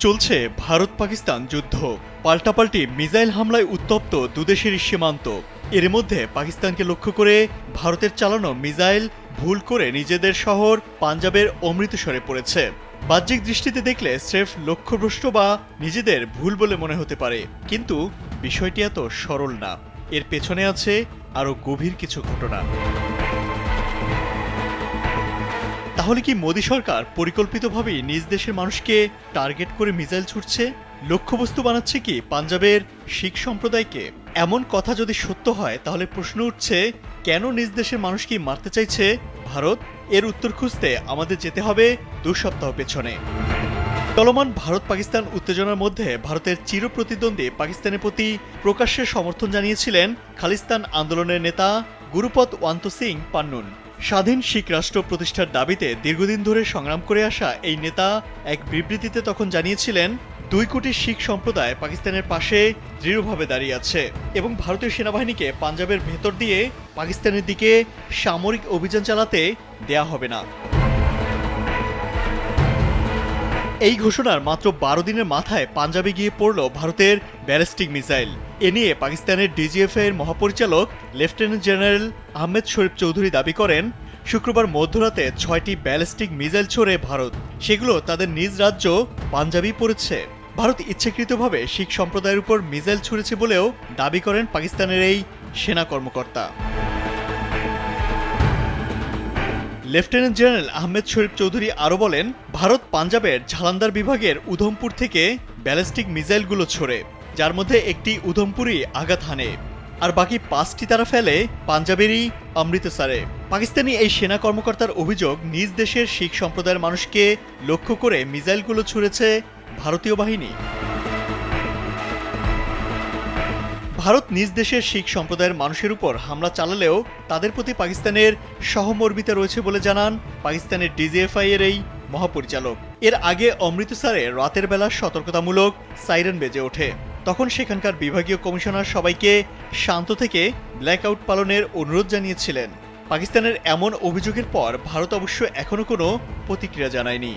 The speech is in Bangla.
চলছে ভারত পাকিস্তান যুদ্ধ। পাল্টাপাল্টি মিসাইল হামলায় উত্তপ্ত দুদেশের সীমান্ত। এর মধ্যে পাকিস্তানকে লক্ষ্য করে ভারতের চালানো মিসাইল ভুল করে নিজেদের শহর পাঞ্জাবের অমৃতসরে পড়েছে। বাহ্যিক দৃষ্টিতে দেখলে স্রেফ লক্ষ্যভ্রষ্ট বা নিজেদের ভুল বলে মনে হতে পারে, কিন্তু বিষয়টি এত সরল না। এর পেছনে আছে আরও গভীর কিছু ঘটনা। তাহলে কি মোদী সরকার পরিকল্পিতভাবেই নিজ দেশের মানুষকে টার্গেট করে মিসাইল ছুটছে? লক্ষ্যবস্তু বানাচ্ছে কি পাঞ্জাবের শিখ সম্প্রদায়কে? এমন কথা যদি সত্য হয়, তাহলে প্রশ্ন উঠছে, কেন নিজ দেশের মানুষকে মারতে চাইছে ভারত? এর উত্তর খুঁজতে আমাদের যেতে হবে 2 সপ্তাহ পেছনে। চলমান ভারত পাকিস্তান উত্তেজনার মধ্যে ভারতের চিরপ্রতিদ্বন্দ্বী পাকিস্তানের প্রতি প্রকাশ্যে সমর্থন জানিয়েছিলেন খালিস্তান আন্দোলনের নেতা গুরুপত ওয়ান্ত সিং পান্নুন। স্বাধীন শিখ রাষ্ট্র প্রতিষ্ঠার দাবিতে দীর্ঘদিন ধরে সংগ্রাম করে আসা এই নেতা এক বিবৃতিতে তখন জানিয়েছিলেন, 2 কোটি শিখ সম্প্রদায় পাকিস্তানের পাশে দৃঢ়ভাবে দাঁড়িয়ে আছে এবং ভারতীয় সেনাবাহিনীকে পাঞ্জাবের ভেতর দিয়ে পাকিস্তানের দিকে সামরিক অভিযান চালাতে দেয়া হবে না। এই ঘোষণার মাত্র 12 দিনের মাথায় পাঞ্জাবে গিয়ে পড়ল ভারতের ব্যালিস্টিক মিসাইল। এ নিয়ে পাকিস্তানের ডিজিএফআই এর মহাপরিচালক লেফটেন্যান্ট জেনারেল আহমেদ শরীফ চৌধুরী দাবি করেন, শুক্রবার মধ্যরাতে 6টি ব্যালিস্টিক মিসাইল ছোড়ে ভারত। সেগুলো তাদের নিজ রাজ্য পাঞ্জাবেই পড়েছে। ভারত ইচ্ছাকৃতভাবে শিখ সম্প্রদায়ের উপর মিসাইল ছুড়েছে বলেও দাবি করেন পাকিস্তানের এই সেনা কর্মকর্তা। লেফটেন্যান্ট জেনারেল আহমেদ শরীফ চৌধুরী আরও বলেন, ভারত পাঞ্জাবের ঝালান্দার বিভাগের উধমপুর থেকে ব্যালিস্টিক মিসাইলগুলো ছোড়ে, যার মধ্যে একটি উধমপুরই আঘাত হানে, আর বাকি 5টি তারা ফেলে পাঞ্জাবেরই অমৃতসরে। পাকিস্তানি এই সেনা কর্মকর্তার অভিযোগ, নিজ দেশের শিখ সম্প্রদায়ের মানুষকে লক্ষ্য করে মিসাইলগুলো ছুড়েছে ভারতীয় বাহিনী। ভারত নিজ দেশের শিখ সম্প্রদায়ের মানুষের উপর হামলা চালালেও তাদের প্রতি পাকিস্তানের সহমর্মিতা রয়েছে বলে জানান পাকিস্তানের ডিজিএফআই এর এই মহাপরিচালক। এর আগে অমৃতসরে রাতের বেলা সতর্কতামূলক সাইরেন বেজে ওঠে। তখন সেখানকার বিভাগীয় কমিশনার সবাইকে শান্ত থেকে ব্ল্যাকআউট পালনের অনুরোধ জানিয়েছিলেন। পাকিস্তানের এমন অভিযোগের পর ভারত অবশ্য এখনো কোনো প্রতিক্রিয়া জানায়নি।